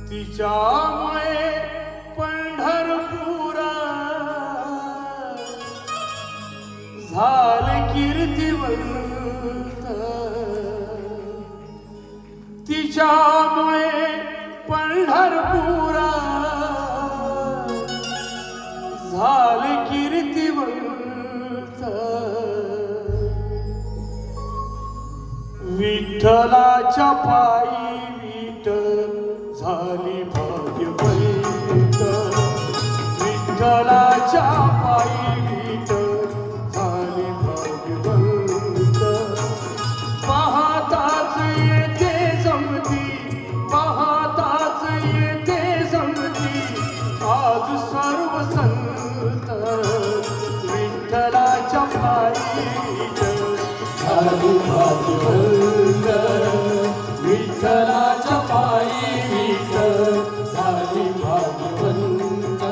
तिच्यामुळे पंढरपुरा झाले कीर्तिवंत, तिच्यामुळे पंढरपुरा झाले कीर्तिवंत। विठ्ठलाच्या पायी विठ्ठल झाली भाग्यवंत, विठ्ठलाच्या पायी विठ्ठल झाली भाग्यवंत। पाहताच येते समती, पाहताच येते समती, आज सर्व संत विठ्ठलाच्या पायी विठ्ठल झाली भाग्यवंत, विठ्ठलाच्या पायी विठ्ठल झाली भाग्यवंत,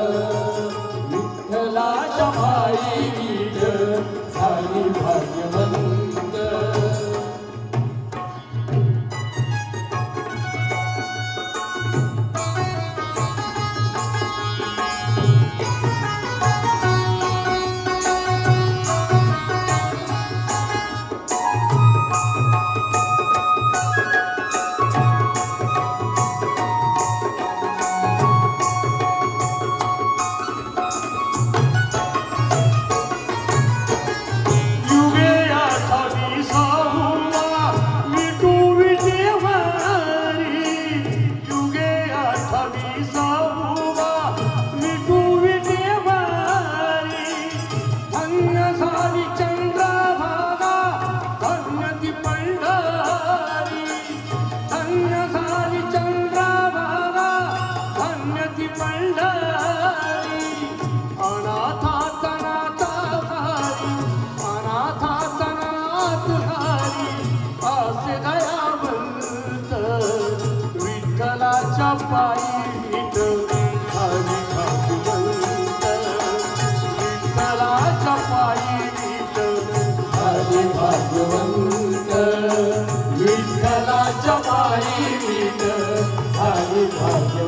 विठ्ठलाच्या पायी विठ्ठल झाली भाग्यवंत। विठ्ठलाच्या पायी विठ्ठल झाली भाग्यवंत, विठ्ठलाच्या पायी विठ्ठल झाली भाग्यवंत, विठ्ठलाच्या पायी विठ्ठल झाली भाग्यवंत।